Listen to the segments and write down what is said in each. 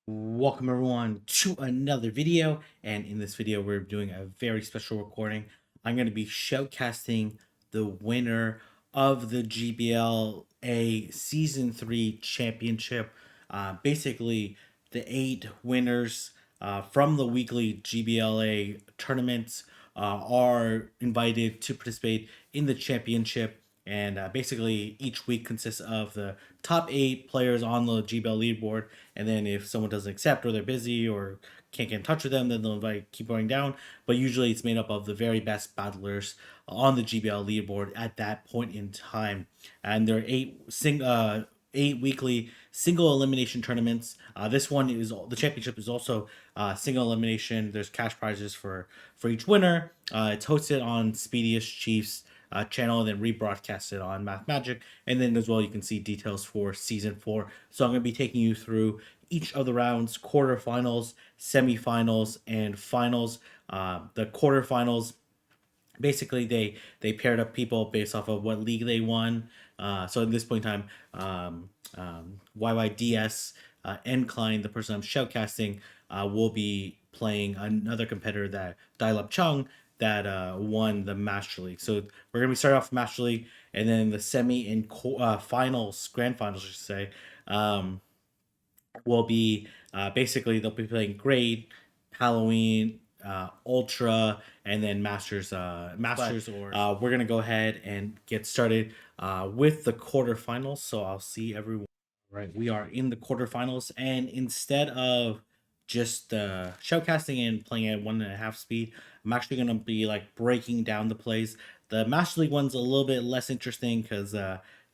Welcome everyone to another video, and in this video we're doing a very special recording. I'm going to be showcasting the winner of the GBLA Season 3 Championship. Basically, the 8 winners from the weekly GBLA tournaments are invited to participate in the championship. And basically, each week consists of the top 8 players on the GBL leaderboard. And then if someone doesn't accept or they're busy or can't get in touch with them, then they'll keep going down. But usually it's made up of the very best battlers on the GBL leaderboard at that point in time. And there are 8 weekly single elimination tournaments. This one is the championship is also single elimination. There's cash prizes for each winner. It's hosted on Speediest Chiefs channel and then rebroadcasted on Math Magic. And then as well, you can see details for season 4. So I'm going to be taking you through each of the rounds: quarterfinals, semifinals, and finals. The quarterfinals, basically they paired up people based off of what league they won. So at this point in time, YYdsEineKleine, the person I'm shoutcasting, will be playing another competitor, that Dial-Up Chung, that won the Master League. So we're gonna be starting off Master League, and then the semi and finals, grand finals, I should say, will be basically they'll be playing Grade, Halloween, Ultra, and then Masters. We're gonna go ahead and get started with the quarterfinals. So I'll see everyone. Right, we are in the quarterfinals, and instead of just showcasting and playing at 1.5 speed, I'm actually gonna be like breaking down the plays. The Master League one's a little bit less interesting because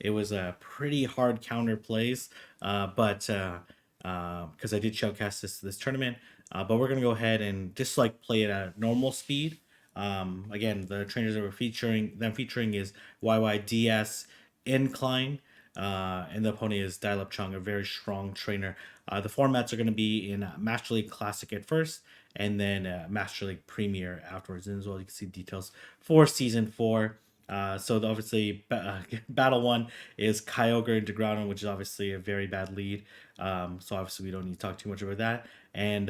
it was a pretty hard counter plays, but because I did showcast this tournament. But we're gonna go ahead and just like play it at normal speed. Again, the trainers that we're featuring is YYDS Incline, and the opponent is Dial-Up Chung, a very strong trainer. The formats are going to be in Master League Classic at first, and then Master League Premier afterwards. And as well, you can see details for Season 4. So obviously, Battle 1 is Kyogre and DeGrano, which is obviously a very bad lead. So obviously we don't need to talk too much about that. And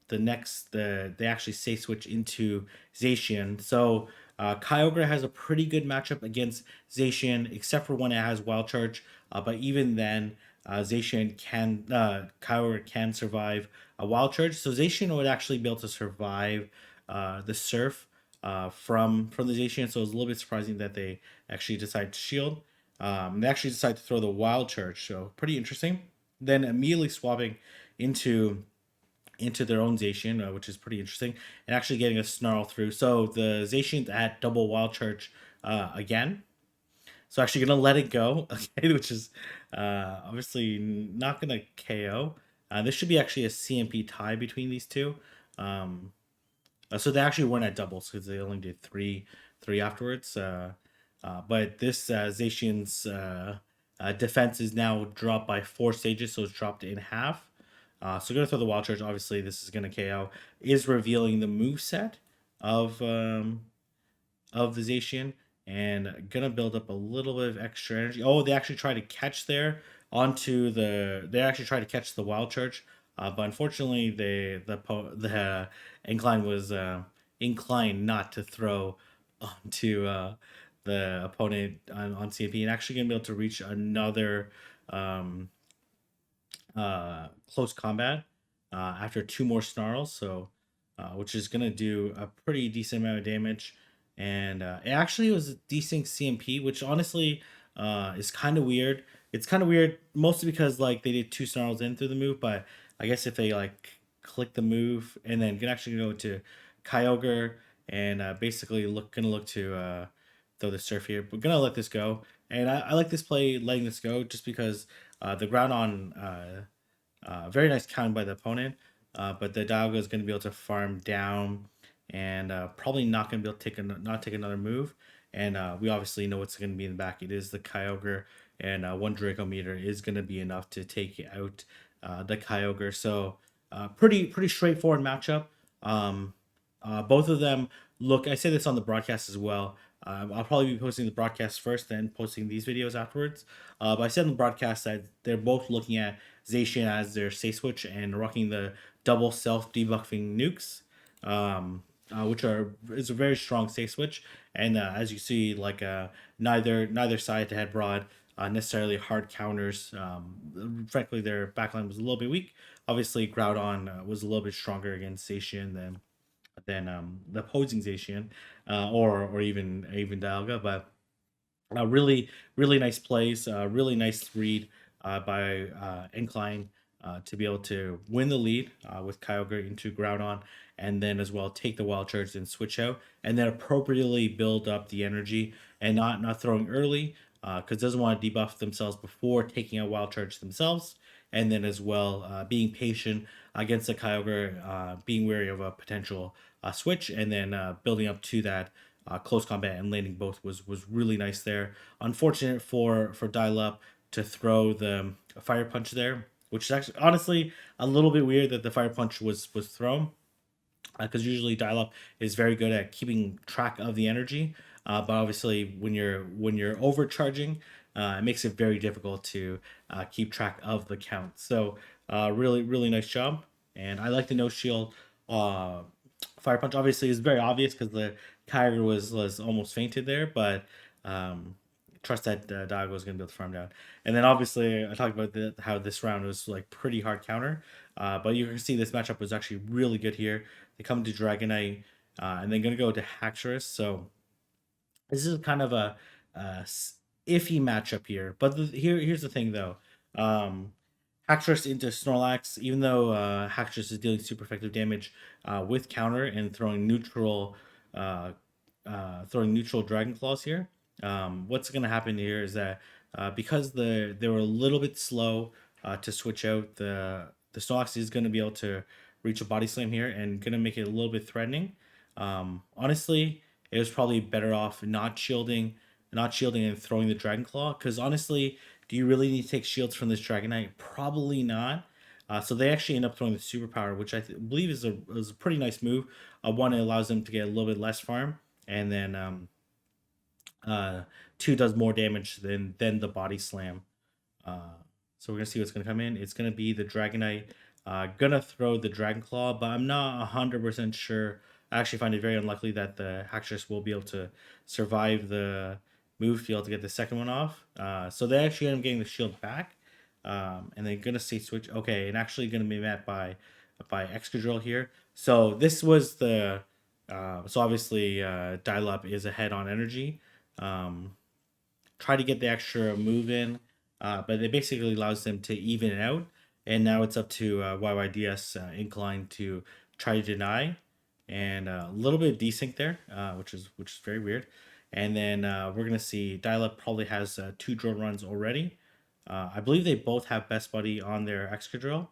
they actually say switch into Zacian. So Kyogre has a pretty good matchup against Zacian, except for when it has Wild Charge. But even then, Kyogre can survive a Wild Charge. So Zacian would actually be able to survive the Surf from the Zacian. So it was a little bit surprising that they actually decided to shield. They actually decided to throw the Wild Charge. So pretty interesting. Then immediately swapping into their own Zacian, which is pretty interesting, and actually getting a Snarl through. So the Zacian's at double Wild Charge again. So actually gonna let it go, okay, which is obviously not gonna KO. This should be actually a CMP tie between these two. So they actually weren't at doubles because they only did three afterwards. But this Zacian's defense is now dropped by 4 stages, so it's dropped in half. So gonna throw the Wild Charge. Obviously, this is gonna KO. Is revealing the move set of the Zacian, and gonna build up a little bit of extra energy. Oh, they actually tried to catch there onto the. They actually tried to catch the Wild Charge, but unfortunately, the incline was inclined not to throw onto the opponent on CMP, and actually gonna be able to reach another close combat after 2 more snarls. So, which is gonna do a pretty decent amount of damage, and it actually was a decent CMP, which honestly is kind of weird. It's kind of weird, mostly because like they did 2 snarls in through the move, but I guess if they like click the move and then can actually go to Kyogre and basically gonna look to throw the Surf here, but gonna let this go. And I like this play, letting this go, just because the ground on very nice count by the opponent, but the Dialga is going to be able to farm down and probably not going to be able to take another move. And we obviously know what's going to be in the back. It is the Kyogre, and 1 Draco meter is going to be enough to take out the Kyogre. So pretty straightforward matchup. Both of them look. I say this on the broadcast as well. I'll probably be posting the broadcast first, then posting these videos afterwards. But I said in the broadcast that they're both looking at Zacian as their safe switch and rocking the double self debuffing nukes, which is a very strong safe switch. And as you see, like neither side had brought necessarily hard counters. Frankly, their backline was a little bit weak. Obviously, Groudon was a little bit stronger against Zacian than the opposing Zacian, or even Dialga. But really nice plays, really nice read by Incline to be able to win the lead with Kyogre into Groudon, and then as well take the wild charge and switch out, and then appropriately build up the energy and not throwing early because doesn't want to debuff themselves before taking a wild charge themselves, and then as well being patient against the Kyogre, being wary of a potential switch, and then building up to that close combat and landing both was really nice there. Unfortunate for Dial Up to throw the fire punch there, which is actually honestly a little bit weird that the fire punch was thrown because usually Dial Up is very good at keeping track of the energy. But obviously, when you're overcharging, it makes it very difficult to keep track of the count. So really nice job, and I like the no shield uh, fire punch. Obviously, is very obvious because the Kyogre was almost fainted there, but trust that Dog was going to be able to farm down. And then obviously, I talked about how this round was like pretty hard counter, but you can see this matchup was actually really good here. They come to Dragonite, and then going to go to Haxorus. So this is kind of a iffy matchup here. But here's the thing though. Haxorus into Snorlax, even though Haxorus is dealing super effective damage with counter and uh, throwing neutral Dragon Claws here. What's going to happen here is that because they were a little bit slow to switch out, the Snorlax is going to be able to reach a Body Slam here and going to make it a little bit threatening. Honestly, it was probably better off not shielding and throwing the Dragon Claw. Because honestly, do you really need to take shields from this Dragonite? Probably not. So they actually end up throwing the superpower, which believe is a pretty nice move. One, it allows them to get a little bit less farm, and then two does more damage than the body slam. So we're gonna see what's gonna come in. It's gonna be the Dragonite. Gonna throw the Dragon Claw, but I'm not 100% sure. I actually find it very unlikely that the Haxorus will be able to survive the move field to get the second one off. So they actually end up getting the shield back, and they're gonna say switch. Okay, and actually gonna be met by Excadrill here. So this was the so obviously Dial Up is ahead on energy. Um, Try to get the extra move in, but it basically allows them to even it out. And now it's up to YYDS to try to deny, and a little bit of desync there, which is very weird. And then we're gonna see Dial Up probably has two drone runs already. I believe they both have Best Buddy on their Excadrill.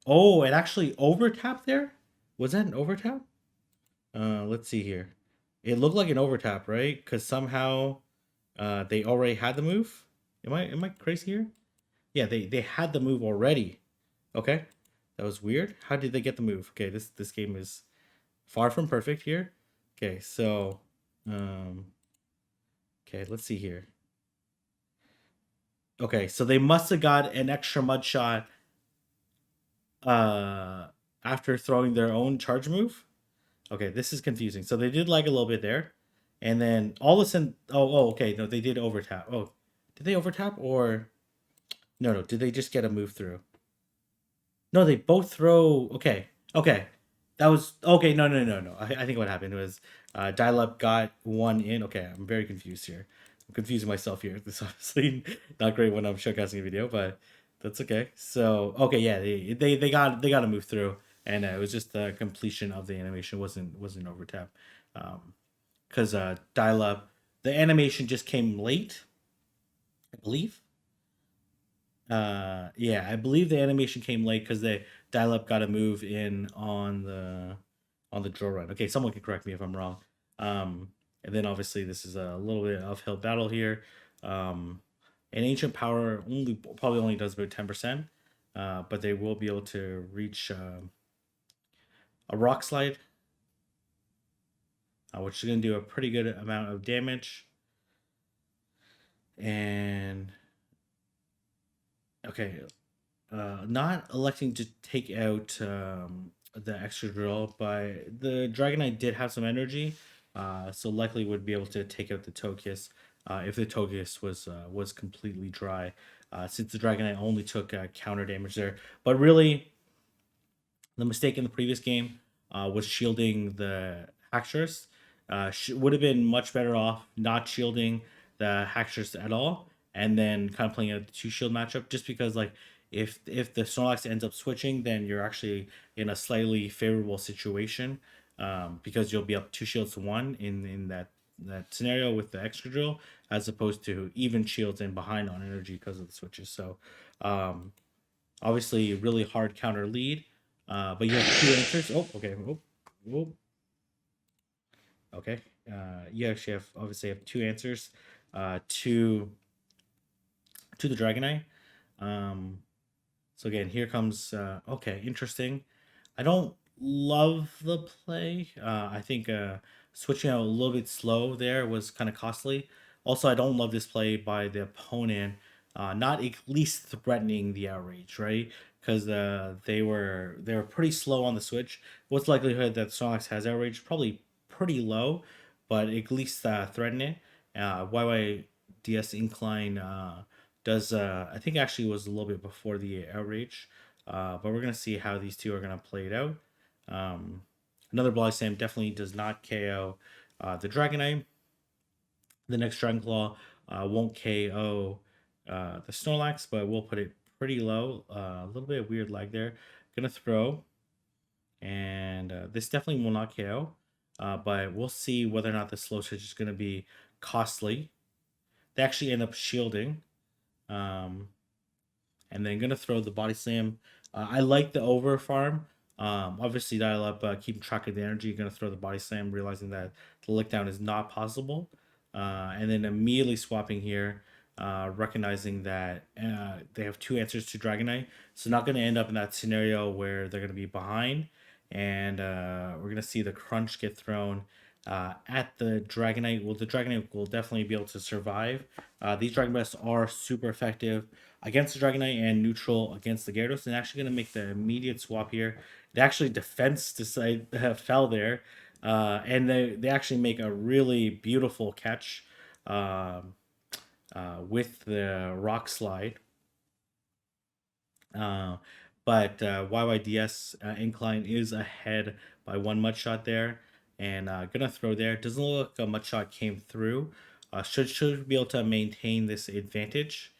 Oh, it actually overtapped there. Was that an overtap? Let's see here. It looked like an overtap, right? Because somehow they already had the move. Am I crazy here? Yeah, they had the move already. Okay, that was weird. How did they get the move? Okay, this game is far from perfect here. Okay, so um, okay, let's see here. Okay, so they must have got an extra mud shot uh after throwing their own charge move. Okay, this is confusing. So they did lag a little bit there, and then all of a sudden, okay, no, they did overtap. Oh, did they overtap or no? Did they just get a move through? No, they both throw. Okay, that was okay. No. I think what happened was Dial Up got one in. Okay, I'm very confused here. I'm confusing myself here. This is obviously not great when I'm showcasing a video, but that's okay. So okay, yeah, they got to move through, and it was just the completion of the animation wasn't over tap, because Dial Up, the animation just came late, I believe. Yeah, I believe the animation came late because the Dial Up got to move in on the draw run. Okay, someone can correct me if I'm wrong. And then obviously this is a little bit of uphill battle here. An ancient power probably only does about 10%, but they will be able to reach a rock slide. which is going to do a pretty good amount of damage. And okay, not electing to take out the extra drill, but the Dragonite did have some energy, so likely would be able to take out the Togekiss if the Togekiss was completely dry, since the Dragonite only took counter damage there. But really, the mistake in the previous game was shielding the Haxorus. Would have been much better off not shielding the Haxorus at all, and then kind of playing a two shield matchup. Just because like if the Snorlax ends up switching, then you're actually in a slightly favorable situation, because you'll be up two shields to one in that scenario with the extra drill, as opposed to even shields and behind on energy because of the switches. So obviously really hard counter lead, but you have two answers. Oh, okay. Oh, oh. Okay. You actually have two answers to the Dragonite. Um, so again, here comes. Okay, interesting. I don't love the play. I think switching out a little bit slow there was kind of costly. Also, I don't love this play by the opponent, not at least threatening the outrage, right? Because they were pretty slow on the switch. What's the likelihood that Snorlax has outrage? Probably pretty low, but at least threaten it. YYdsEineKleine does I think actually was a little bit before the outrage, but we're gonna see how these two are gonna play it out. Another Bloody Slam definitely does not KO the Dragonite. The next Dragon Claw won't KO the Snorlax, but we'll put it pretty low. A little bit of weird lag there. Gonna throw, and this definitely will not KO. But we'll see whether or not the slow switch is gonna be costly. They actually end up shielding. Um, and then gonna throw the body slam. I like the over farm. Obviously, dial up, keeping track of the energy. You're gonna throw the body slam, realizing that the lick down is not possible, and then immediately swapping here, recognizing that they have two answers to Dragonite, so not gonna end up in that scenario where they're gonna be behind, and we're gonna see the crunch get thrown at the Dragonite. Well, the Dragonite will definitely be able to survive. These Dragon Breaths are super effective against the Dragonite and neutral against the Gyarados. And actually going to make the immediate swap here. It actually defense decide fell there, and they actually make a really beautiful catch with the rock slide. Uh, but YYdsEineKleine is ahead by one mud shot there, and gonna throw there. Doesn't look like a mud shot came through. Should be able to maintain this advantage.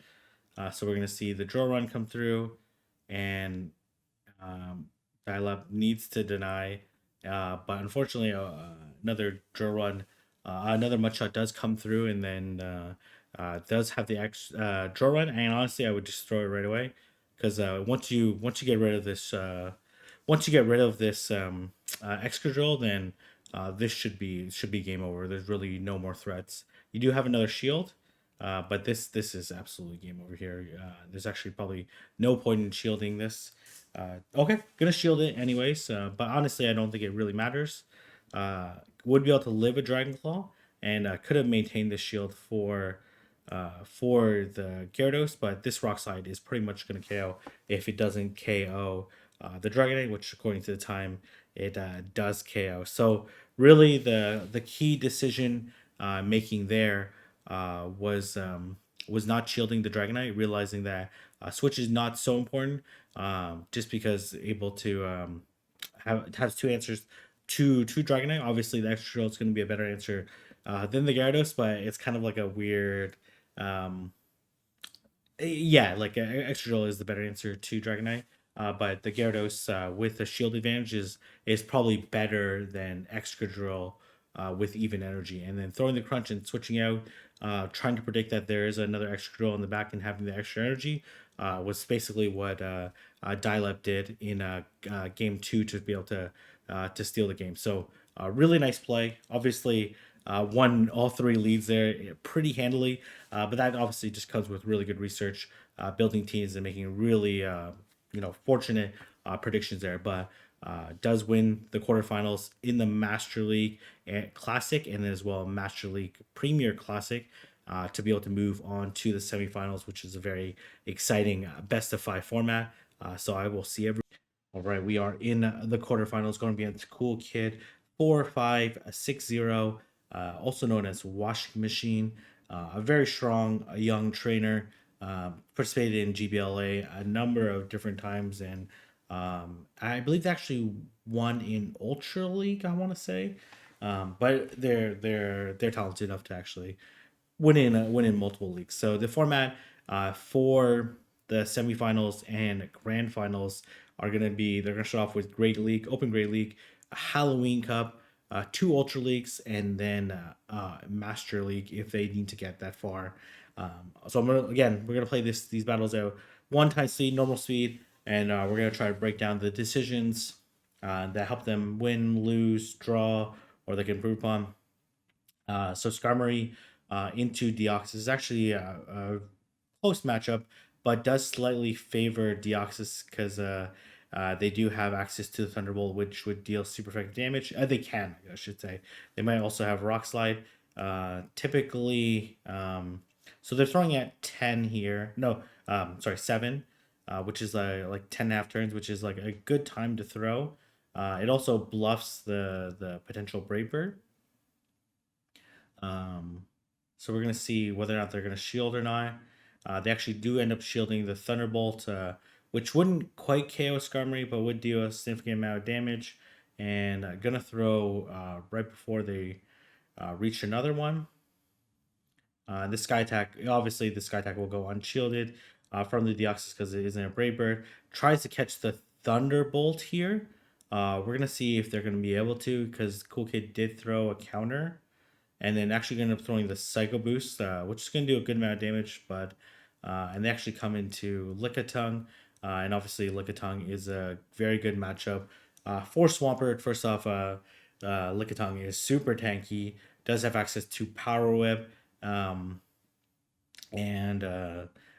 So we're gonna see the drill run come through, and um, dial up needs to deny, but unfortunately, another drill run, another mud shot does come through, and then does have the drill run. And honestly, I would just throw it right away, because once you get rid of this extra drill, then this should be game over. There's really no more threats. You do have another shield, but this is absolutely game over here. There's actually probably no point in shielding this. Okay, gonna shield it anyways. But honestly, I don't think it really matters. Would be able to live a Dragon Claw, and could have maintained the shield for the Gyarados, but this Rock Slide is pretty much going to KO if it doesn't KO the Dragonite, which according to the time it does KO. So really, the key decision making there was not shielding the Dragonite, realizing that switch is not so important, just because able to has two answers to Dragonite. Obviously, the extra drill is going to be a better answer than the Gyarados, but it's kind of like a weird. Um, yeah, like extra drill is the better answer to Dragonite. But the Gyarados with the shield advantage is probably better than extra drill with even energy. And then throwing the crunch and switching out, trying to predict that there is another extra drill in the back and having the extra energy was basically what Dial-Up did in game two to be able to steal the game. So really nice play. Obviously, won all three leads there pretty handily, but that obviously just comes with really good research, building teams and making really fortunate predictions there. But does win the quarterfinals in the Master League Classic and as well Master League Premier Classic to be able to move on to the semifinals, which is a very exciting best of 5 format. So I will see every. All right, we are in the quarterfinals, going to be against Cool Kid 4560, also known as Washing Machine. A very strong young trainer, participated in GBLA a number of different times, and I believe they actually won in Ultra League. I want to say, but they're talented enough to actually win in multiple leagues. So the format for the semifinals and grand finals are going to be, they're going to start off with Great League, Open Great League, a Halloween Cup, 2 Ultra Leagues, and then Master League if they need to get that far. So we're gonna play these battles out 1 time speed, normal speed, and we're gonna try to break down the decisions that help them win, lose, draw, or they can improve upon. So Skarmory into Deoxys is actually a close matchup, but does slightly favor Deoxys because they do have access to the Thunderbolt, which would deal super effective damage. They can, I should say. They might also have Rock Slide. Typically, so they're throwing at 10 here. No, sorry, 7, which is like 10.5 turns, which is like a good time to throw. It also bluffs the potential Brave Bird. So we're going to see whether or not they're going to shield or not. They actually do end up shielding the Thunderbolt, which wouldn't quite KO Skarmory, but would deal a significant amount of damage. And going to throw right before they reach another one. The Sky Attack, obviously the Sky Attack will go unshielded from the Deoxys because it isn't a Brave Bird. Tries to catch the Thunderbolt here. We're going to see if they're going to be able to, because Cool Kid did throw a counter. And then actually going to end up throwing the Psycho Boost, which is going to do a good amount of damage, but and they actually come into Lickitung, and obviously Lickitung is a very good matchup for Swampert. First off, Lickitung is super tanky, does have access to Power Whip, and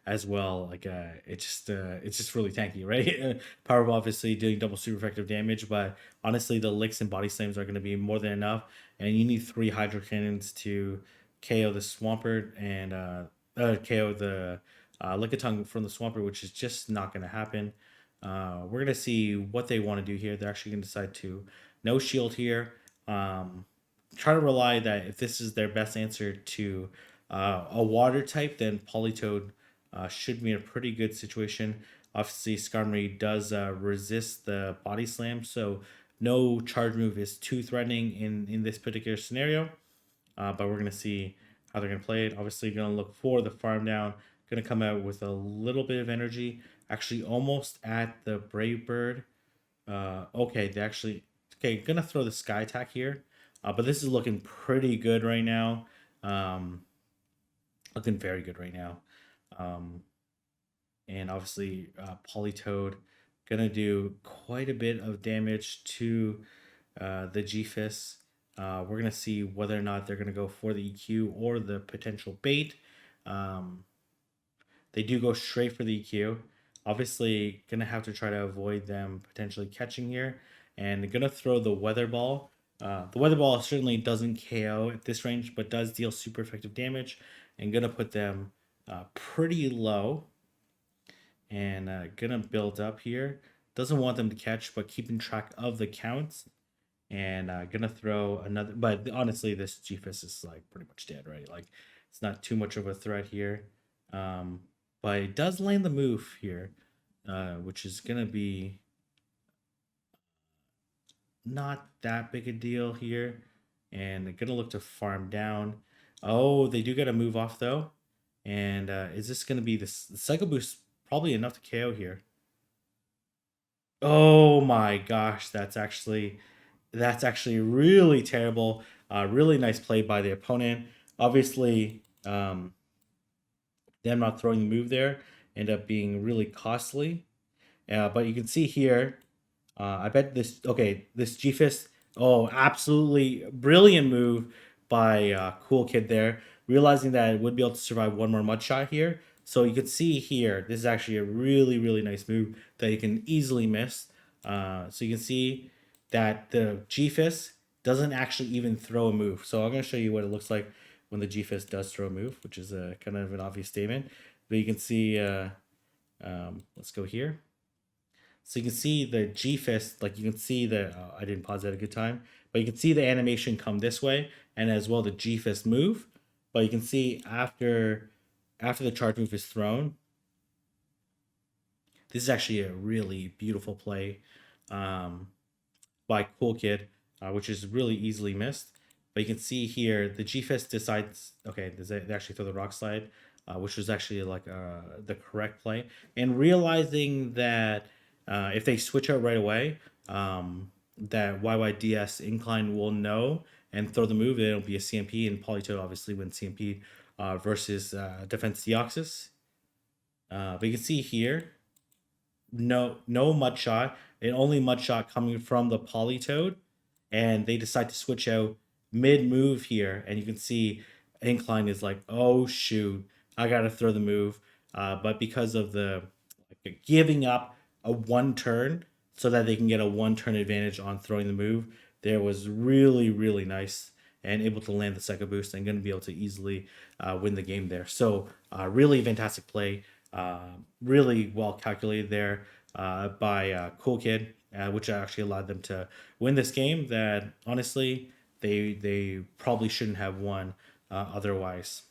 as well, like it's just really tanky, right? Power Whip obviously doing double super effective damage, but honestly, the licks and body slams are going to be more than enough, and you need 3 Hydro Cannons to KO the Swampert and KO the Lickitung from the Swampert, which is just not going to happen. We're going to see what they want to do here. They're actually going to decide to no shield here. Try to rely that if this is their best answer to a water type, then Politoed should be in a pretty good situation. Obviously, Skarmory does resist the body slam, so no charge move is too threatening in this particular scenario. But we're going to see how they're going to play it. Obviously, going to look for the farm down. Going to come out with a little bit of energy. Actually, almost at the Brave Bird. Okay, they actually... Okay, going to throw the Sky Attack here. But this is looking pretty good right now. Looking very good right now. And obviously, Politoed gonna do quite a bit of damage to the G-Fist. We're gonna see whether or not they're gonna go for the EQ or the potential bait. They do go straight for the EQ. Obviously, gonna have to try to avoid them potentially catching here, and gonna throw the Weather Ball. The Weather Ball certainly doesn't KO at this range, but does deal super effective damage, and gonna put them pretty low. And gonna build up here. Doesn't want them to catch, but keeping track of the counts. And gonna throw another. But honestly, this G-Fist is like pretty much dead, right? Like it's not too much of a threat here. But it does land the move here, which is gonna be not that big a deal here. And they're gonna look to farm down. Oh, they do get a move off though. And is this gonna be the Psycho Boost? Probably enough to KO here. Oh my gosh, that's actually really terrible. Really nice play by the opponent. Obviously, them not throwing the move there end up being really costly. But you can see here, I bet this, okay, this G-Fist, oh, absolutely brilliant move by Cool Kid there, realizing that it would be able to survive one more mud shot here. So you can see here, this is actually a really, really nice move that you can easily miss. So you can see that the G-Fist doesn't actually even throw a move. So I'm going to show you what it looks like when the G-Fist does throw a move, which is a kind of an obvious statement. But you can see, let's go here. So you can see the G-Fist, like you can see the, I didn't pause at a good time, but you can see the animation come this way, and as well the G-Fist move. But you can see after the charge move is thrown, this is actually a really beautiful play um, by Cool Kid, which is really easily missed. But you can see here the G-Fist decides, okay, they actually throw the rock slide, which was actually like the correct play. And realizing that if they switch out right away, that YYdsEineKleine will know and throw the move. It'll be a CMP, and Polytoad obviously wins CMP versus Defense Deoxys. But you can see here, no mud shot, and only mud shot coming from the Polytoad, and they decide to switch out mid move here, and you can see Incline is like, oh shoot, I gotta throw the move, but because of the giving up a one turn so that they can get a one turn advantage on throwing the move, there was really nice and able to land the second boost and going to be able to easily win the game there. So really fantastic play, really well calculated there by Cool Kid, which actually allowed them to win this game that honestly they probably shouldn't have won otherwise.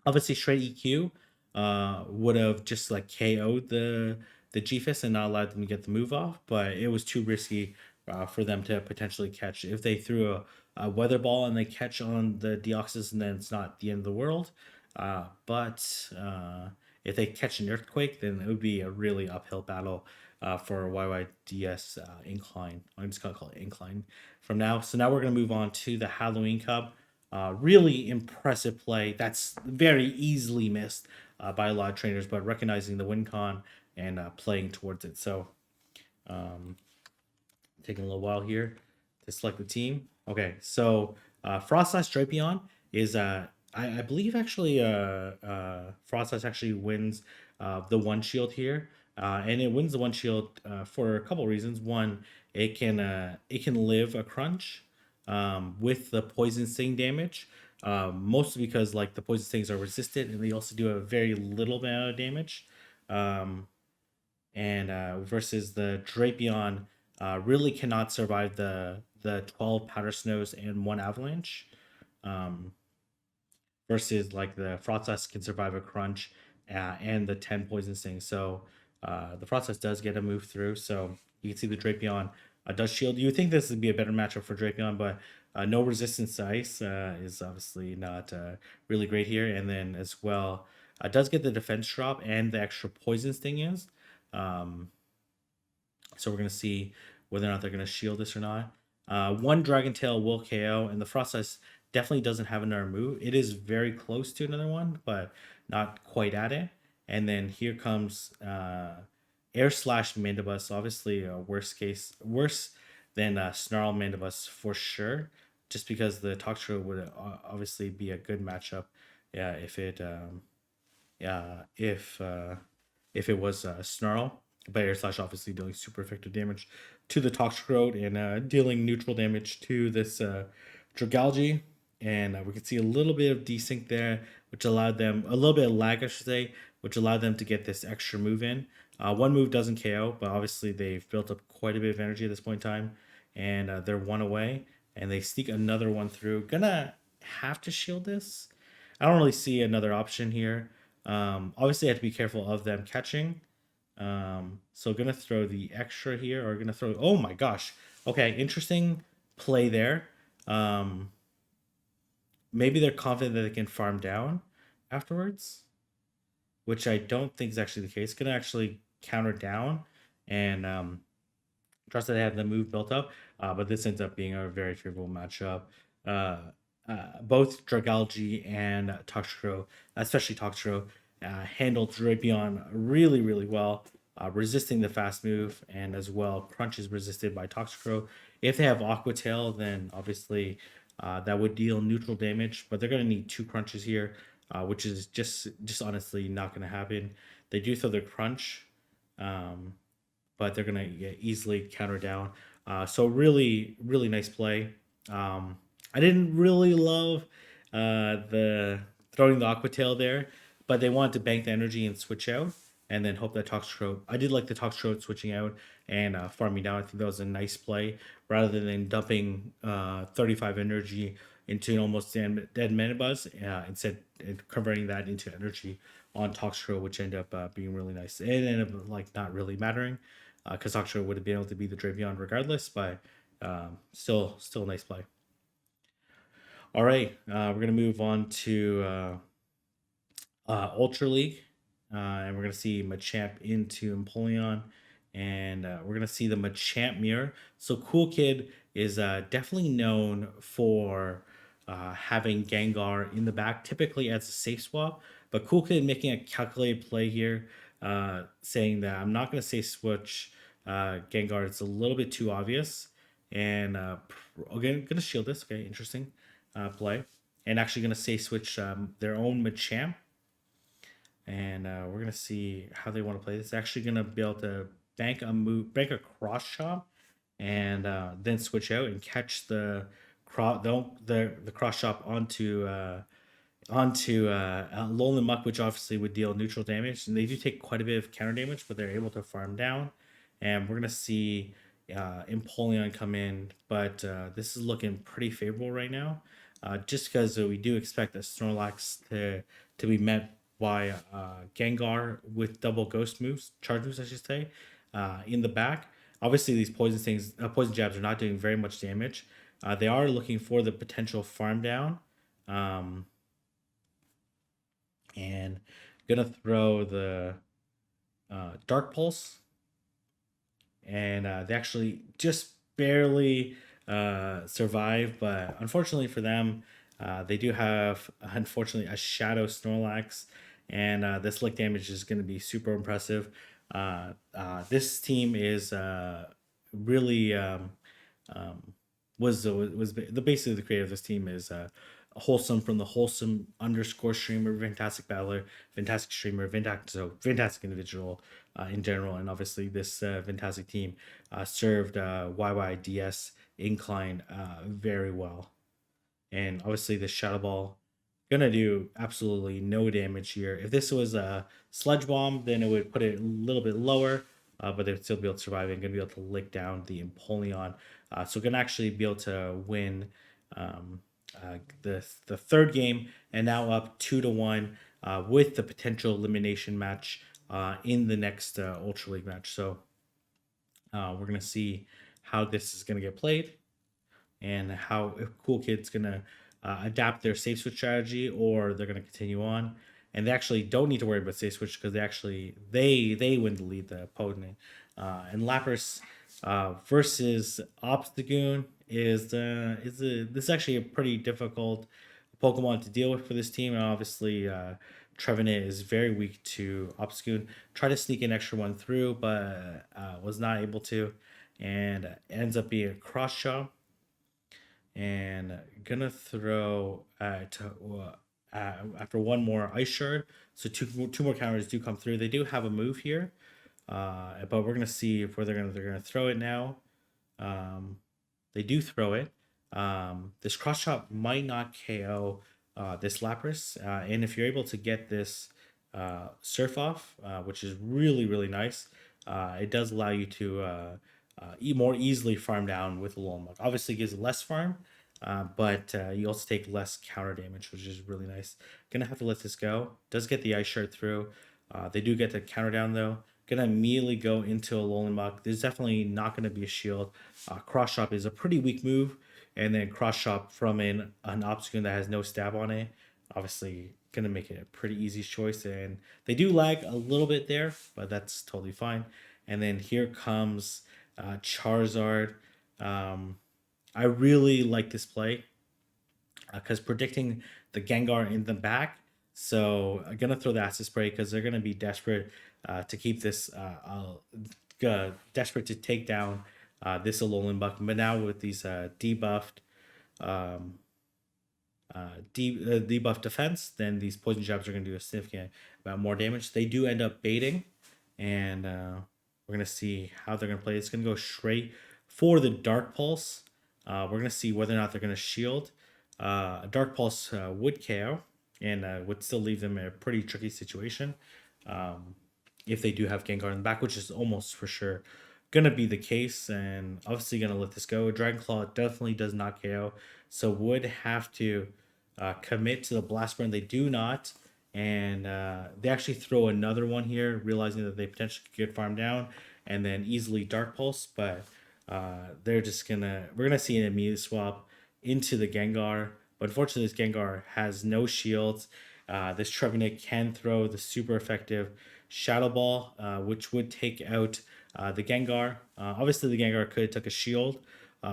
Obviously, straight EQ would have just like KO'd the G-Fist and not allowed them to get the move off, but it was too risky for them to potentially catch. If they threw a weather ball and they catch on the Deoxys, and then it's not the end of the world. But if they catch an earthquake, then it would be a really uphill battle for YYdsEineKleine. I'm just gonna call it Incline from now. So now we're gonna move on to the Halloween Cup. Really impressive play. That's very easily missed by a lot of trainers, but recognizing the win con and playing towards it. So taking a little while here to select the team. Okay, so Frost Drapion is I believe actually Frost actually wins the one shield here, and it wins the one shield for a couple reasons. One, it can live a crunch with the poison sting damage. Mostly because like the poison stings are resistant, and they also do a very little amount of damage. And versus the Drapion, really cannot survive the 12 powder snows and one avalanche. Versus like the Frostlass can survive a crunch and the 10 poison stings. So the Frostlass does get a move through. So you can see the Drapion does shield. You would think this would be a better matchup for Drapion, but no resistance to ice is obviously not really great here. And then as well, does get the defense drop and the extra poison sting is. So we're going to see whether or not they're going to shield this or not. One Dragon Tail will KO, and the Frost Ice definitely doesn't have another move. It is very close to another one, but not quite at it. And then here comes Air Slash Mandibus. Obviously, worse than Snarl Mandibus for sure, just because the Toxtro would obviously be a good matchup. Yeah, if it if it was Snarl. But Air Slash obviously dealing super effective damage to the Toxicroak and dealing neutral damage to this Dragalge. And we can see a little bit of desync there, which allowed them, a little bit of lag, I should say, which allowed them to get this extra move in. One move doesn't KO, but obviously they've built up quite a bit of energy at this point in time. And they're one away, and they sneak another one through. Gonna have to shield this. I don't really see another option here. Obviously, I have to be careful of them catching. So gonna throw the extra here, or gonna throw. Oh my gosh. Okay, interesting play there. Maybe they're confident that they can farm down afterwards, which I don't think is actually the case. Gonna actually counter down and trust that they have the move built up. But this ends up being a very favorable matchup. Both Dragalge and Toxtro, especially Toxtro, handled Drapion really well, resisting the fast move, and as well Crunch is resisted by Toxicroak. If they have Aqua Tail, then obviously that would deal neutral damage, but they're going to need two Crunches here, which is just honestly not going to happen. They do throw their Crunch, but but they're gonna get easily counter down. So really, really nice play. I didn't really love the throwing the aqua tail there, but they wanted to bank the energy and switch out, and then hope that Toxtrot. I did like the Toxtrot switching out and farming down. I think that was a nice play rather than dumping 35 energy into an almost dead Manabuzz, instead converting that into energy on Toxtrot, which ended up being really nice. It ended up like not really mattering because Toxtrot would have been able to be the Drapion regardless, but still a nice play. All right, we're gonna move on to Ultra League, and we're gonna see Machamp into Empoleon, and we're gonna see the Machamp mirror. So Cool Kid is definitely known for having Gengar in the back, typically as a safe swap. But Cool Kid making a calculated play here, saying that I'm not gonna say switch Gengar. It's a little bit too obvious, and again gonna shield this. Okay, interesting play, and actually gonna say switch their own Machamp, and we're gonna see how they want to play this. It's actually gonna be able to bank a cross chop, and then switch out and catch the cross chop onto Alolan Muck, which obviously would deal neutral damage. And they do take quite a bit of counter damage, but they're able to farm down. And we're gonna see Empoleon come in, but this is looking pretty favorable right now, just because we do expect the Snorlax to be met by Gengar with double ghost moves, charge moves, I should say, in the back. Obviously, these poison jabs are not doing very much damage. They are looking for the potential farm down, and gonna throw the Dark Pulse, and they actually just barely survive. But unfortunately for them, they do have, unfortunately, a Shadow Snorlax, and this lick damage is going to be super impressive. This team is really was the basically the creator of this team is wholesome from the wholesome underscore streamer, fantastic battler, fantastic streamer, fantastic individual in general, and obviously this fantastic team served YYdsEineKleine very well. And obviously the Shadow Ball gonna do absolutely no damage here. If this was a Sludge Bomb, then it would put it a little bit lower, but they'd still be able to survive and gonna be able to lick down the Empoleon. So gonna actually be able to win the third game, and now up 2-1 with the potential elimination match in the next Ultra League match. So we're gonna see how this is gonna get played, and how if Cool Kid's gonna adapt their safe switch strategy, or they're gonna continue on. And they actually don't need to worry about safe switch because they win the lead, the opponent. And Lapras versus Obstagoon this is actually a pretty difficult Pokemon to deal with for this team, and obviously Trevenant is very weak to Obstagoon. Tried to sneak an extra one through, but was not able to, and ends up being a cross chop. And gonna throw after one more Ice Shard, so two more counters do come through. They do have a move here, but we're gonna see if they're gonna throw it now. They do throw it. This cross chop might not KO this Lapras, and if you're able to get this Surf off, which is really nice, it does allow you to more easily farm down with a Alolan Muck. Obviously, it gives less farm, but you also take less counter damage, which is really nice. Gonna have to let this go. Does get the Ice Shard through. They do get the counter down though. Gonna immediately go into a Alolan Muck. There's definitely not gonna be a shield. Cross Chop is a pretty weak move, and then Cross Chop from an Obstagoon that has no stab on it, obviously gonna make it a pretty easy choice. And they do lag a little bit there, but that's totally fine. And then here comes Charizard. I really like this play because predicting the Gengar in the back. So I'm gonna throw the Acid Spray because they're gonna be desperate to keep this desperate to take down this Alolan Muck. But now with these debuffed debuff defense, then these poison jabs are going to do a significant amount more damage. They do end up baiting, and we're We're going to see how they're going to play. It's going to go straight for the Dark Pulse. We're going to see whether or not they're going to shield. A Dark Pulse would KO and would still leave them in a pretty tricky situation. If they do have Gengar in the back, which is almost for sure gonna be the case, and obviously gonna let this go. Dragon Claw definitely does not KO, so would have to commit to the Blast Burn. They do not, and they actually throw another one here, realizing that they potentially could get farmed down, and then easily Dark Pulse. But we're gonna see an immediate swap into the Gengar. But unfortunately, this Gengar has no shields. This Trevenant can throw the super effective Shadow Ball, which would take out the Gengar. Obviously, the Gengar could have took a shield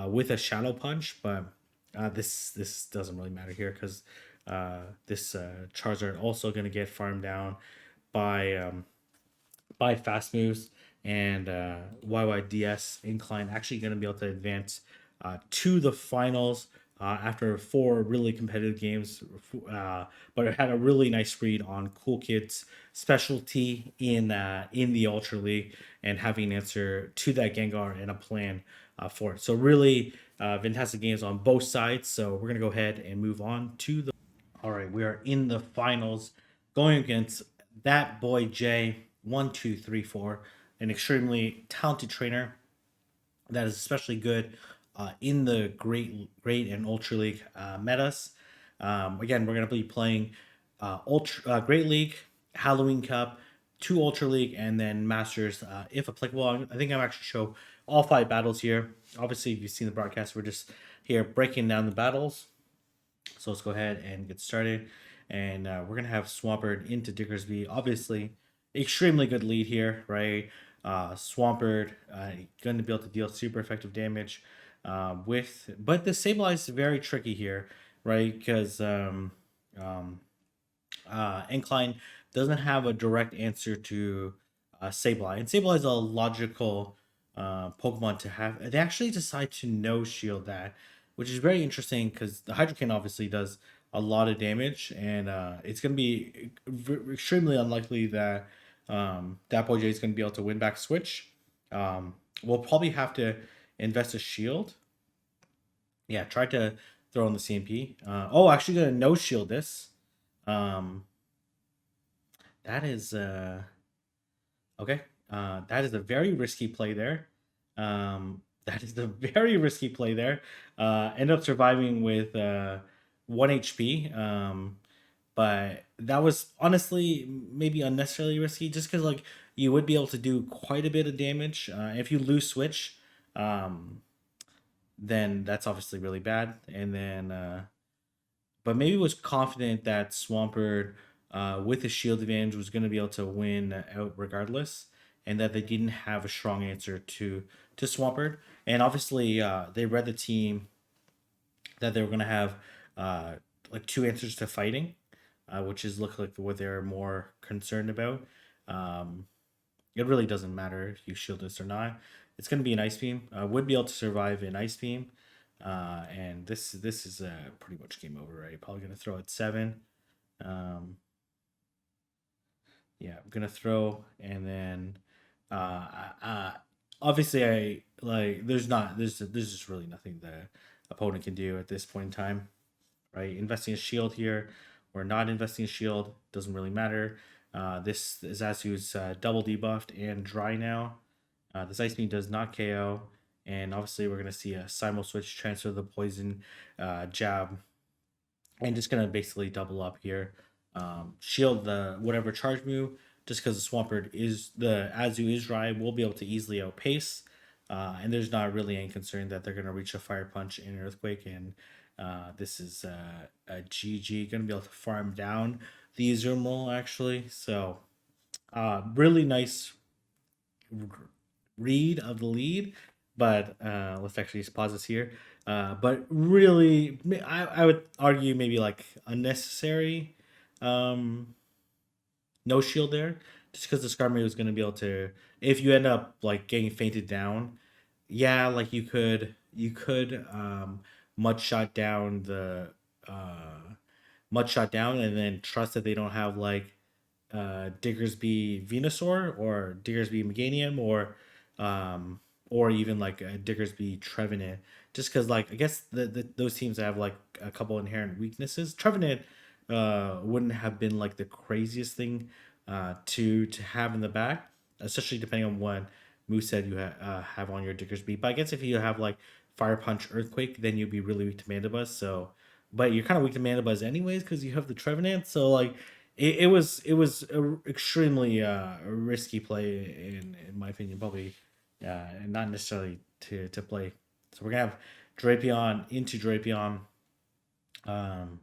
with a Shadow Punch, but this doesn't really matter here because this Charizard also going to get farmed down by fast moves, and YYdsEineKleine actually going to be able to advance to the finals after 4 really competitive games, but it had a really nice read on Cool Kid's specialty in the Ultra League and having an answer to that Gengar and a plan for it. So really fantastic games on both sides. So we're gonna go ahead and move on to the. All right, we are in the finals, going against that boy Jay 1234, an extremely talented trainer that is especially good in the great and ultra league metas. Again, we're going to be playing Great League, Halloween Cup, 2 Ultra League, and then Masters if applicable. I think I'm actually show all 5 battles here. Obviously, if you've seen the broadcast, we're just here breaking down the battles. So let's go ahead and get started. And we're going to have Swampert into Diggersby. Obviously, extremely good lead here, right? Swampert going to be able to deal super effective damage but the Sableye is very tricky here, right? Because Incline doesn't have a direct answer to Sableye, and Sableye is a logical Pokemon to have. They actually decide to no shield that, which is very interesting because the Hydrocan obviously does a lot of damage, and it's going to be extremely unlikely that that Boy J is going to be able to win back switch. We'll probably have to invest a shield. Yeah, try to throw in the CMP. Actually gonna no shield this. That is okay. That is a very risky play there. That is the very risky play there. End up surviving with 1 HP. But that was honestly maybe unnecessarily risky, just because like you would be able to do quite a bit of damage. If you lose switch, then that's obviously really bad. And then, but maybe was confident that Swampert, with a shield advantage, was going to be able to win out regardless, and that they didn't have a strong answer to Swampert. And obviously, they read the team that they were going to have like 2 answers to fighting, which is look like what they're more concerned about. It really doesn't matter if you shield this or not. It's going to be an Ice Beam. Would be able to survive an Ice Beam. And this is pretty much game over, right? Probably going to throw at 7. Yeah, I'm going to throw. And then obviously I like there's just really nothing the opponent can do at this point in time, right? Investing a shield here or not investing a shield doesn't really matter. This is Azu's double debuffed and dry now. This Ice Beam does not KO, and obviously we're going to see a Simul Switch transfer the Poison Jab, and just going to basically double up here. Shield the whatever charge move, just because the Swampert is, the Azu is dry, we'll be able to easily outpace, and there's not really any concern that they're going to reach a Fire Punch and Earthquake, and this is a GG, going to be able to farm down the Azumarill actually, so really nice read of the lead, but let's actually just pause this here. But really, I would argue maybe like unnecessary no shield there, just because the Skarmory was going to be able to, if you end up like getting fainted down, yeah, like you could mud shot down the and then trust that they don't have like Diggersby Venusaur or Diggersby Meganium or or even like Diggersby, Trevenant, just because like I guess those teams have like a couple inherent weaknesses. Trevenant wouldn't have been like the craziest thing to have in the back, especially depending on what moveset you have on your Diggersby. But I guess if you have like Fire Punch, Earthquake, then you'd be really weak to Mandibuzz. So, but you're kind of weak to Mandibuzz anyways because you have the Trevenant. So like it was a extremely risky play in my opinion, probably and not necessarily to play. So we're gonna have Drapion into Drapion. Um,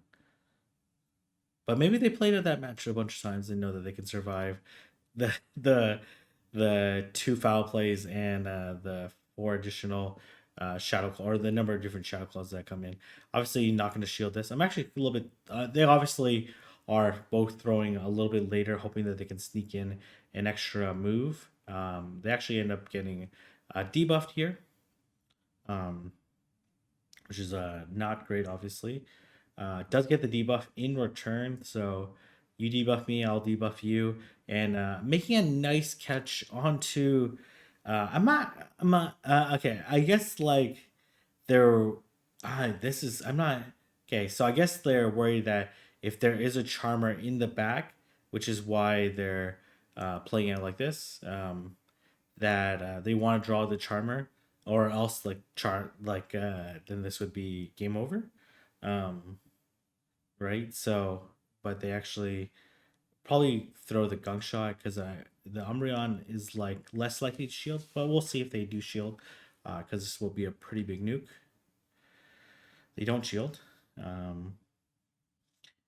but maybe they played at that match a bunch of times and know that they can survive the the the two foul plays and the four additional shadow claw, or the number of different shadow claws that come in. Obviously, you're not going to shield this. I'm actually a little bit. They obviously are both throwing a little bit later, hoping that they can sneak in an extra move. They actually end up getting debuffed here, um, which is not great, obviously. Does get the debuff in return, so you debuff me, I'll debuff you, and making a nice catch onto. Okay. I guess like they're. This is. I'm not. Okay, so I guess they're worried that if there is a charmer in the back, which is why they're playing it like this, that they want to draw the charmer, or else like then this would be game over. Um, right? So, but they actually probably throw the gunk shot because the Umbreon is like less likely to shield, but we'll see if they do shield because this will be a pretty big nuke. They don't shield. Um,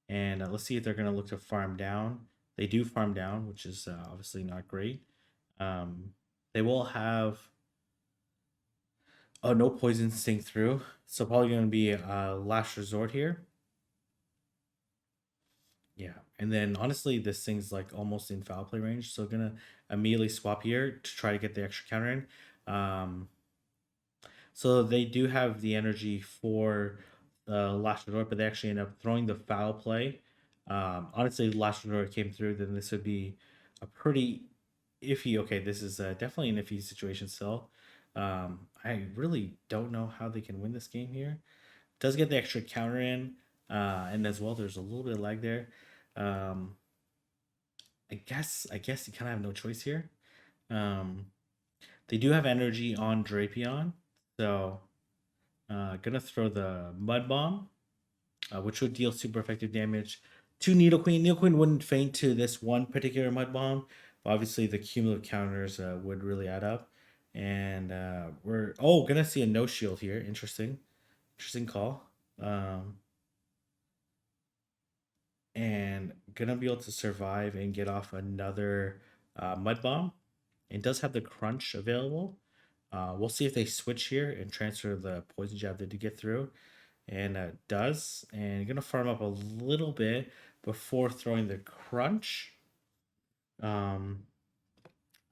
and let's see if they're going to look to farm down. They do farm down, which is obviously not great. They will have no poison sink through, so probably going to be a last resort here. Yeah, and then honestly, this thing's like almost in foul play range, so gonna immediately swap here to try to get the extra counter in. So they do have the energy for the last resort, but they actually end up throwing the foul play. Honestly, last resort came through, then this would be a pretty iffy. Okay, this is definitely an iffy situation still. I really don't know how they can win this game here. Does get the extra counter in, and as well, there's a little bit of lag there. Um, I guess you kind of have no choice here. Um, they do have energy on Drapion, so gonna throw the Mud Bomb, which would deal super effective damage to Nidoqueen. Nidoqueen wouldn't faint to this one particular Mud Bomb, but obviously the cumulative counters would really add up. And we're gonna see a no shield here. Interesting call. And gonna be able to survive and get off another Mud Bomb. It does have the crunch available. We'll see if they switch here and transfer the poison jab to get through, and does. And gonna farm up a little bit before throwing the crunch. Um,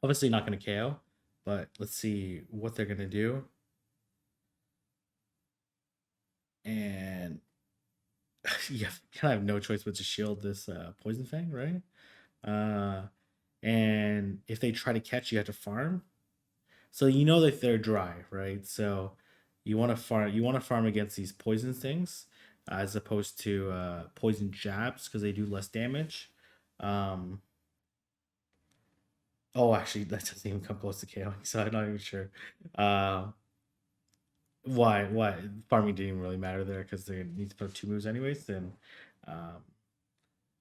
Obviously not gonna KO, but let's see what they're gonna do. And yeah, kind of have no choice but to shield this poison fang, right? Uh, and if they try to catch, you have to farm. So you know that they're dry, right? So you want to farm. You want to farm against these poison things as opposed to poison jabs because they do less damage. Um, actually, that doesn't even come close to KOing, so I'm not even sure. Uh, why? Why farming didn't even really matter there because they need to put two moves anyways. Then, um,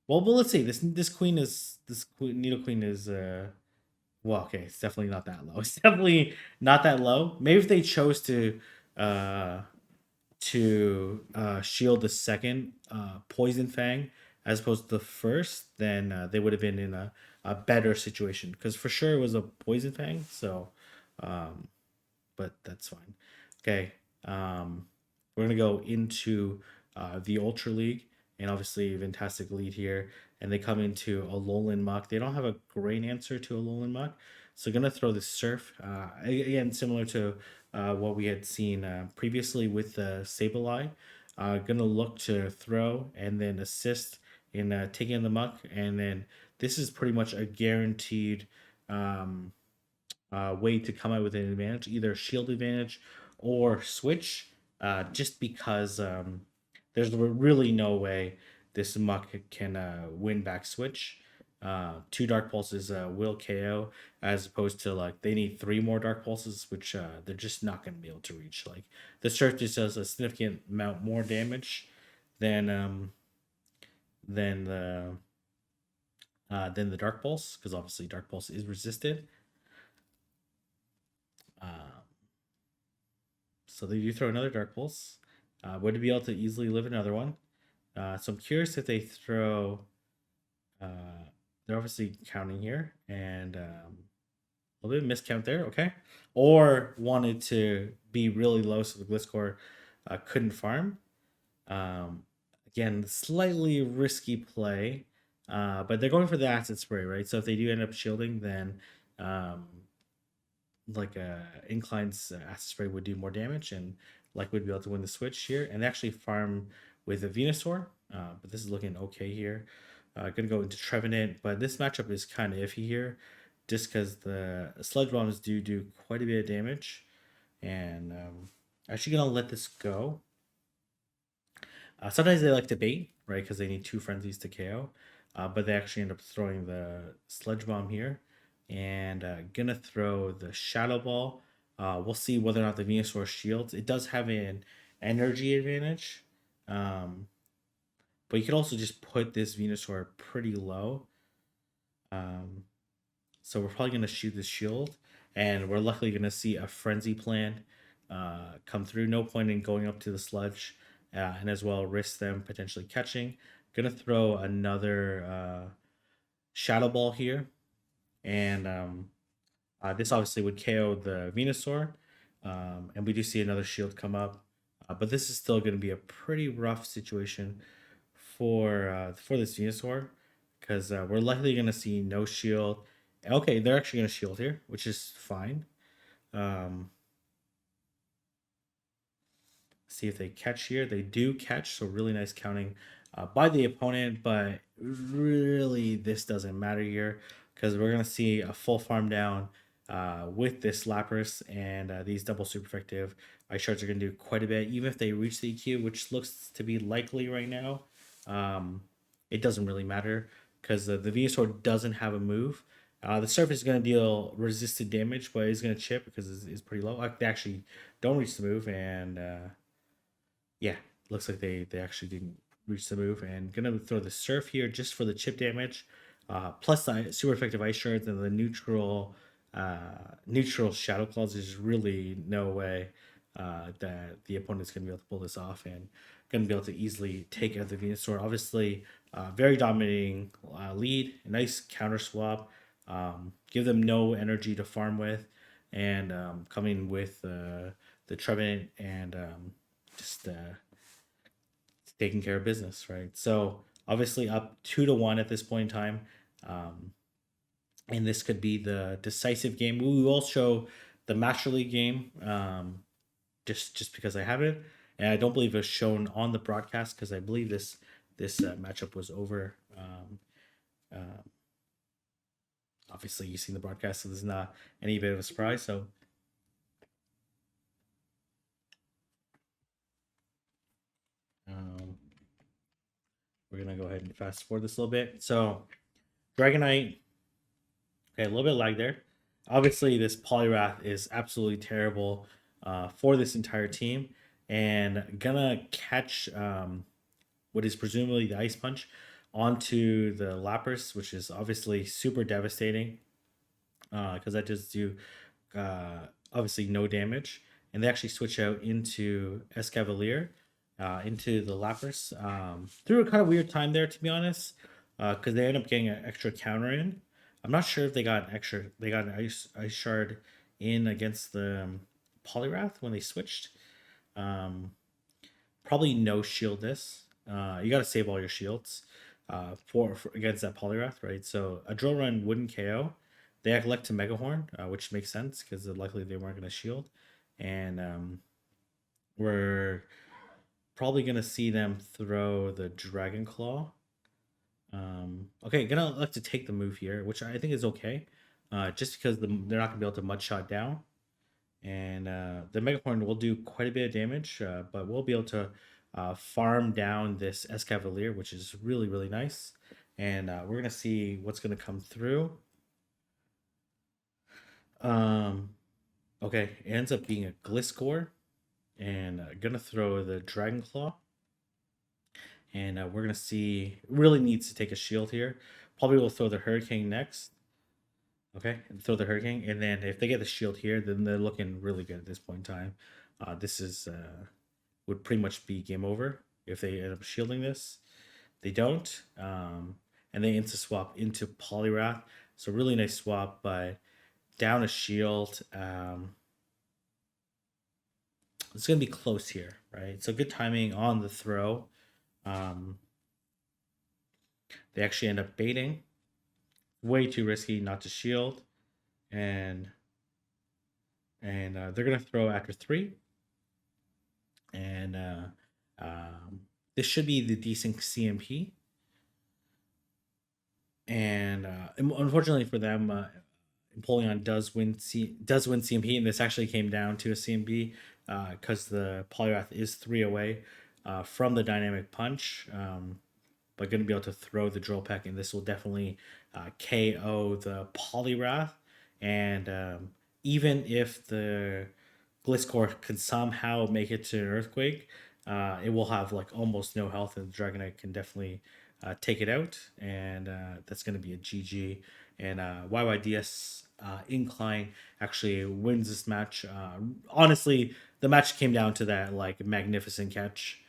well, let's see. This queen, Needle Queen is well, okay, it's definitely not that low. It's definitely not that low. Maybe if they chose uh to shield the second poison fang as opposed to the first, then they would have been in a better situation. Because for sure it was a poison fang, so um but that's fine. Okay. We're gonna go into the Ultra League, and obviously fantastic lead here. And they come into a Alolan Muck. They don't have a great answer to Alolan Muck, so gonna throw the Surf again, similar to what we had seen previously with the Sableye. Gonna look to throw and then assist in taking the Muck, and then this is pretty much a guaranteed. Um, way to come out with an advantage, either shield advantage or switch, just because there's really no way this Muck can win back switch. Two Dark Pulses will KO, as opposed to like they need three more Dark Pulses, which they're just not going to be able to reach. Like the Surf just does a significant amount more damage than than the than the Dark Pulse, because obviously Dark Pulse is resisted. So they do throw another Dark Pulse. Would be able to easily live another one. So I'm curious if they throw. They're obviously counting here, and a little bit of miscount there. Okay, or wanted to be really low so the Gliscor couldn't farm. Again, slightly risky play, but they're going for the acid spray, right? So if they do end up shielding, then like Incline's acid spray would do more damage, and like would be able to win the switch here, and actually farm with a Venusaur. But this is looking okay here. Gonna go into Trevenant, but this matchup is kind of iffy here, just because the Sludge Bombs do quite a bit of damage, and actually gonna let this go. Sometimes they like to bait, right? Because they need two frenzies to KO. But they actually end up throwing the Sludge Bomb here. And gonna throw the Shadow Ball. We'll see whether or not the Venusaur shields. It does have an energy advantage. But you could also just put this Venusaur pretty low. So we're probably gonna shoot this shield. And we're luckily gonna see a Frenzy Plan come through. No point in going up to the Sludge. And as well risk them potentially catching. Gonna throw another Shadow Ball here, and this obviously would KO the Venusaur, and we do see another shield come up, but this is still gonna be a pretty rough situation for this Venusaur, because we're likely gonna see no shield. Okay, they're actually gonna shield here, which is fine. See if they catch here. They do catch, so really nice counting by the opponent, but really this doesn't matter here, because we're going to see a full farm down with this Lapras, and these double super effective ice shards are going to do quite a bit, even if they reach the EQ, which looks to be likely right now. It doesn't really matter, because the Venusaur doesn't have a move. The Surf is going to deal resisted damage, but it's going to chip because it's pretty low. They actually don't reach the move, and yeah, looks like they actually didn't reach the move, and gonna throw the Surf here just for the chip damage, plus the super effective ice shards, and the neutral Shadow Claws. There's really no way that the opponent's gonna be able to pull this off, and gonna be able to easily take out the Venusaur. Obviously, very dominating lead, nice counter swap, give them no energy to farm with, and coming with the Trevenant, and just taking care of business, right? So obviously up 2-1 at this point in time, and this could be the decisive game. We will show the Master League game, just because I have it, and I don't believe it was shown on the broadcast, because I believe this matchup was over. Obviously, you've seen the broadcast, so this is not any bit of a surprise. So we're gonna go ahead and fast forward this a little bit. So Dragonite, okay, a little bit of lag there. Obviously, this Poliwrath is absolutely terrible for this entire team, and gonna catch what is presumably the Ice Punch onto the Lapras, which is obviously super devastating, because that does do obviously no damage. And they actually switch out into Escavalier, into the Lapras, through a kind of weird time there, to be honest, because they end up getting an extra counter in. I'm not sure if they got an ice shard in against the Poliwrath when they switched. Probably no shield this. You got to save all your shields for against that Poliwrath, right? So a drill run wouldn't KO. They elect to Mega Horn, which makes sense because likely they weren't going to shield, and we're probably going to see them throw the Dragon Claw. Okay, gonna elect to take the move here, which I think is okay. just because they're not gonna be able to mud shot down. And the Megahorn will do quite a bit of damage, but we'll be able to farm down this Escavalier, which is really, really nice. And we're gonna see what's gonna come through. Okay, it ends up being a Gliscor, and gonna throw the Dragon Claw. And we're gonna see, really needs to take a shield here. Probably will throw the Hurricane next. Okay, and throw the Hurricane, and then if they get the shield here, then they're looking really good at this point in time. This is would pretty much be game over if they end up shielding this. They don't, and they insta swap into Poliwrath. So really nice swap, but down a shield. It's gonna be close here, right? So good timing on the throw. They actually end up baiting. Way too risky not to shield, and they're gonna throw after 3, and this should be the decent CMP. And unfortunately for them, Empoleon does win CMP, and this actually came down to a CMP because the Poliwrath is 3 away from the Dynamic Punch. But going to be able to throw the Drill Peck, and this will definitely KO the Poliwrath. And even if the Gliscor can somehow make it to an Earthquake, it will have like almost no health, and the Dragonite can definitely take it out, and that's going to be a GG. And YYdsEineKleine actually wins this match. Honestly, the match came down to that like magnificent catch.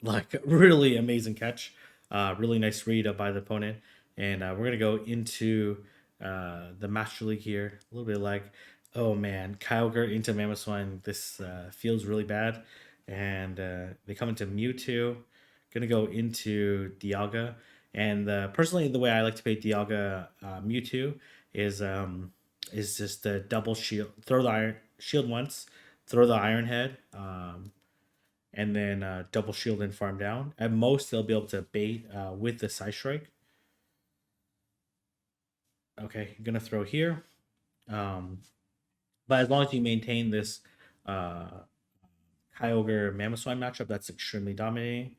Like really amazing catch. Really nice read by the opponent. And we're gonna go into the Master League here. A little bit like, oh man, Kyogre into Mamoswine. This feels really bad. And they come into Mewtwo. Gonna go into Dialga. And personally, the way I like to play Dialga Mewtwo is just a double shield. Throw the iron shield once. Throw the Iron Head. And then double shield and farm down. At most, they'll be able to bait with the Psystrike. Okay, I'm gonna throw here. But as long as you maintain this Kyogre Mamoswine matchup, that's extremely dominating.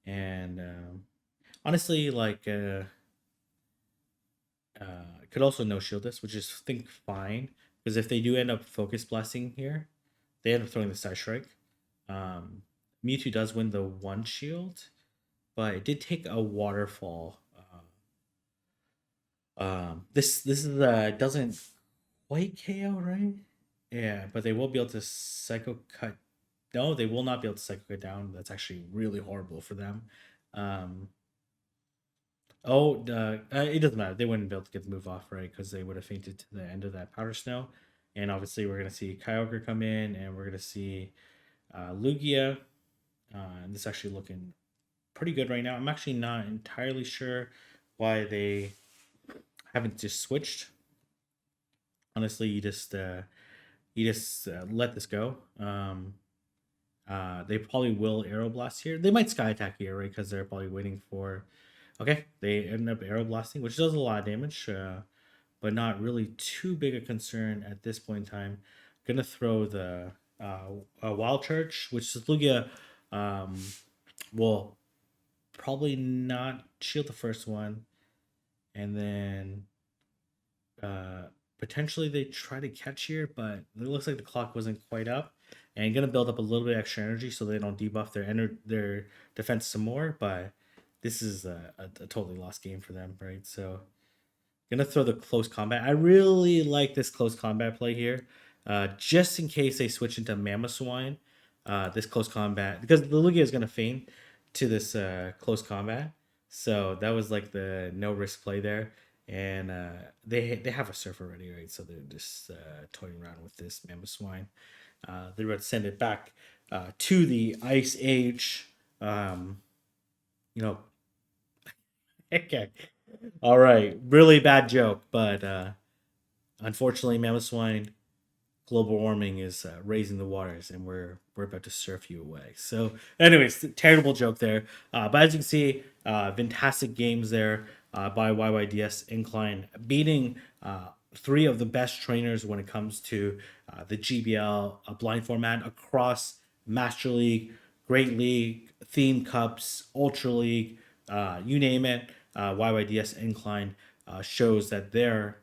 And honestly, like could also no shield this, which is I think fine, because if they do end up focus blasting here, they end up throwing the Psystrike. Mewtwo does win the 1 shield, but it did take a waterfall. This is doesn't quite KO, right? Yeah, but they will be able to Psycho Cut. No, they will not be able to Psycho Cut down. That's actually really horrible for them. It doesn't matter. They wouldn't be able to get the move off, right? Because they would have fainted to the end of that Powder Snow. And obviously, we're going to see Kyogre come in, and we're going to see Lugia. And this is actually looking pretty good right now. I'm actually not entirely sure why they haven't just switched. Honestly, you just let this go. They probably will Aeroblast here. They might Sky Attack here, right? Because they're probably waiting for. Okay, they end up Aeroblasting, which does a lot of damage, but not really too big a concern at this point in time. Gonna throw the Wild Charge, which is Lugia will probably not shield the first one, and then potentially they try to catch here, but it looks like the clock wasn't quite up, and gonna build up a little bit extra energy so they don't debuff their defense some more. But this is a totally lost game for them, right? So gonna throw the close combat. I really like this close combat play here, just in case they switch into Mamoswine. This close combat, because the Lugia is gonna feign to this close combat, so that was like the no risk play there. And they have a surf already, right? So they're just toying around with this Mamoswine. They're going to send it back to the Ice Age. Okay. All right. Really bad joke, but unfortunately, Mamoswine, global warming is raising the waters, and we're about to surf you away. So, anyways, terrible joke there. But as you can see, fantastic games there. by YYdsEineKleine, beating 3 of the best trainers when it comes to the GBL blind format across Master League, Great League, Theme Cups, Ultra League, you name it. YYdsEineKleine shows that they're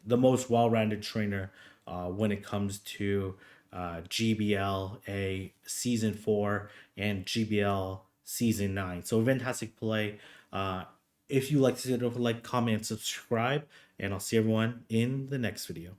the most well-rounded trainer when it comes to GBLA Season 4 and GBL Season 9. So fantastic play. If you like to see it, like, comment, subscribe, and I'll see everyone in the next video.